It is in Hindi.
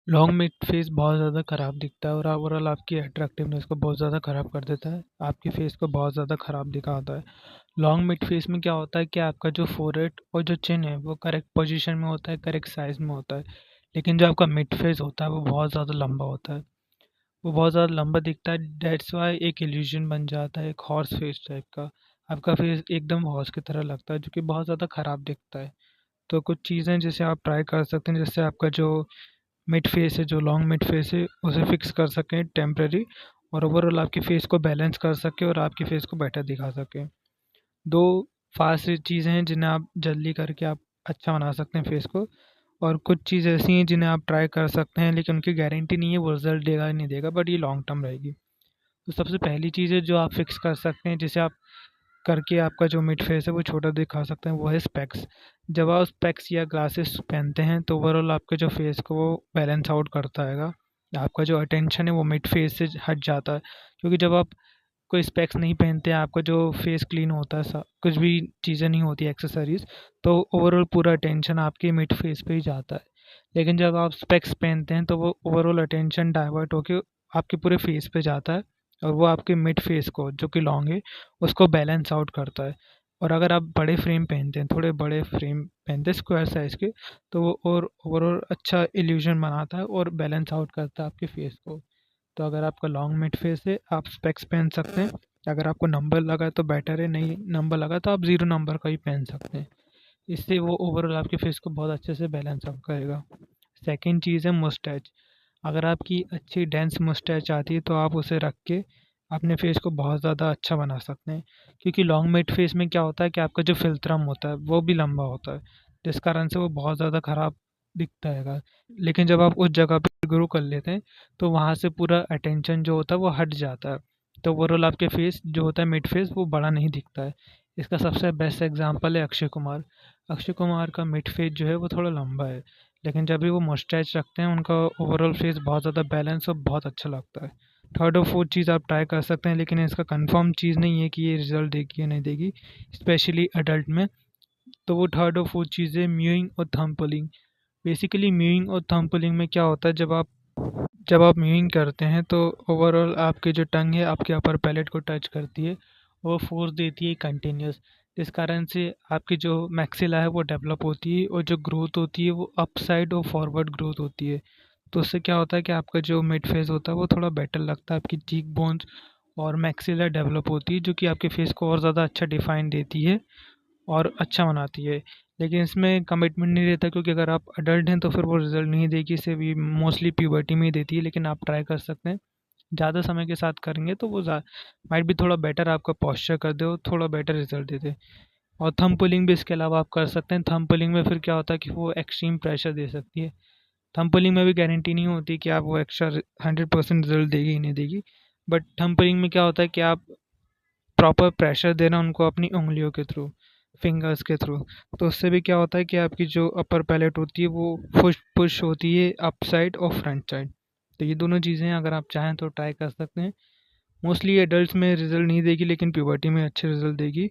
लॉन्ग मिड फेस बहुत ज़्यादा ख़राब दिखता है और ओवरऑल आपकी अट्रैक्टिवनेस को बहुत ज़्यादा ख़राब कर देता है। आपके फेस को बहुत ज़्यादा ख़राब दिखाता है। लॉन्ग मिड फेस में क्या होता है कि आपका जो फोरहेड और जो चिन है वो करेक्ट पोजीशन में होता है, करेक्ट साइज़ में होता है। लेकिन जो आपका मिड फेस होता है वो बहुत ज़्यादा लंबा होता है। वो बहुत ज़्यादा लंबा दिखता है, दैट्स व्हाई एक इल्यूज़न बन जाता है, एक हॉर्स फेस टाइप का। आपका फेस एकदम हॉर्स की तरह लगता है जो कि बहुत ज़्यादा ख़राब दिखता है। तो कुछ चीज़ें जिसे आप ट्राई कर सकते हैं जिससे आपका जो मिड फेस है, जो लॉन्ग मिड फेस है, उसे फिक्स कर सकें टेम्परेरी और ओवरऑल आपके फेस को बैलेंस कर सके और आपके फेस को बेटर दिखा सकें। दो फास्ट चीज़ें हैं जिन्हें आप जल्दी करके आप अच्छा बना सकते हैं फेस को, और कुछ चीज़ ऐसी हैं जिन्हें आप ट्राई कर सकते हैं लेकिन उनकी गारंटी नहीं है वो रिजल्ट देगा या नहीं देगा, बट ये लॉन्ग टर्म रहेगी। तो सबसे पहली चीज़ है जो आप फिक्स कर सकते हैं जिसे आप करके आपका जो मिड फेस है वो छोटा दिखा सकते हैं, वो है स्पेक्स। जब आप स्पेक्स या ग्लासेस पहनते हैं तो ओवरऑल आपके जो फेस को वो बैलेंस आउट करता है। आपका जो अटेंशन है वो मिड फेस से हट जाता है, क्योंकि जब आप कोई स्पेक्स नहीं पहनते हैं आपका जो फेस क्लीन होता है, कुछ भी चीज़ें नहीं होती एक्सेसरीज, तो ओवरऑल पूरा अटेंशन आपके मिड फेस पे ही जाता है। लेकिन जब आप स्पेक्स पहनते हैं तो वो ओवरऑल अटेंशन डाइवर्ट होके आपके पूरे फेस पे जाता है और वो आपके मिड फेस को जो कि लॉन्ग है उसको बैलेंस आउट करता है। और अगर आप बड़े फ्रेम पहनते हैं, थोड़े बड़े फ्रेम पहनते हैं स्क्वायर साइज़ के, तो वो और ओवरऑल अच्छा इल्यूजन बनाता है और बैलेंस आउट करता है आपके फेस को। तो अगर आपका लॉन्ग मिड फेस है आप स्पेक्स पहन सकते हैं। अगर आपको नंबर लगा है तो बेटर है, नहीं नंबर लगा तो आप ज़ीरो नंबर का ही पहन सकते हैं। इससे वो ओवरऑल आपके फेस को बहुत अच्छे से बैलेंस आउट करेगा। सेकंड चीज़ है मुस्टैच। अगर आपकी अच्छी डेंस मुस्टैच आती है तो आप उसे रख के अपने फेस को बहुत ज़्यादा अच्छा बना सकते हैं, क्योंकि लॉन्ग मिड फेस में क्या होता है कि आपका जो फिल्त्रम होता है वो भी लंबा होता है, जिस कारण से वो बहुत ज़्यादा ख़राब दिखता है। लेकिन जब आप उस जगह पे ग्रो कर लेते हैं तो वहाँ से पूरा अटेंशन जो होता है वो हट जाता है। तो ओवरऑल आपके फेस जो होता है मिड फेस वो बड़ा नहीं दिखता है। इसका सबसे बेस्ट एग्जांपल है अक्षय कुमार। अक्षय कुमार का मिड फेस जो है वो थोड़ा लंबा है, लेकिन जब भी वो मुस्टैच रखते हैं उनका ओवरऑल फेस बहुत ज़्यादा बैलेंस और बहुत अच्छा लगता है। थर्ड और फोर्थ चीज़ आप ट्राई कर सकते हैं, लेकिन इसका कंफर्म चीज़ नहीं है कि ये रिजल्ट देगी या नहीं देगी, स्पेशली अडल्ट में। तो वो थर्ड और फोर्थ चीज़ है म्यूइंग और थंब पुलिंग। बेसिकली म्यूइंग और थंब पुलिंग में क्या होता है, जब आप म्यूइंग करते हैं तो ओवरऑल आपकी जो टंग है आपके अपर पैलेट को टच करती है, वो फोर्स देती है कंटिन्यूस, जिस कारण से आपकी जो मैक्सिला है वो डेवलप होती है और जो ग्रोथ होती है वो अप साइड और फॉरवर्ड ग्रोथ होती है। तो उससे क्या होता है कि आपका जो मिड फेस होता है वो थोड़ा बेटर लगता है, आपकी चीक बोन्स और मैक्सिला डेवलप होती है जो कि आपके फेस को और ज़्यादा अच्छा डिफाइन देती है और अच्छा बनाती है। लेकिन इसमें कमिटमेंट नहीं रहता, क्योंकि अगर आप अडल्ट हैं तो फिर वो रिज़ल्ट नहीं देगी, इसे भी मोस्टली प्यूबर्टी में ही देती है, लेकिन आप ट्राई कर सकते हैं। ज़्यादा समय के साथ करेंगे तो वो माइट भी थोड़ा बेटर आपका पॉस्चर कर दे और थोड़ा बेटर रिजल्ट दे दे। और थंब पुलिंग भी इसके अलावा आप कर सकते हैं। थंब पुलिंग में फिर क्या होता है कि वो एक्सट्रीम प्रेशर दे सकती है। थंब पुलिंग में भी गारंटी नहीं होती कि आप वो एक्स्ट्रा 100% रिजल्ट देगी ही नहीं देगी, बट थंब पुलिंग में क्या होता है कि आप प्रॉपर प्रेशर देना उनको अपनी उंगलियों के थ्रू, फिंगर्स के थ्रू। तो उससे भी क्या होता है कि आपकी जो अपर पैलेट होती है वो पुश पुश होती है अप साइड और फ्रंट साइड। तो ये दोनों चीज़ें अगर आप चाहें तो ट्राई कर सकते हैं। मोस्टली एडल्ट्स में रिजल्ट नहीं देगी लेकिन प्यूबर्टी में अच्छे रिजल्ट देगी।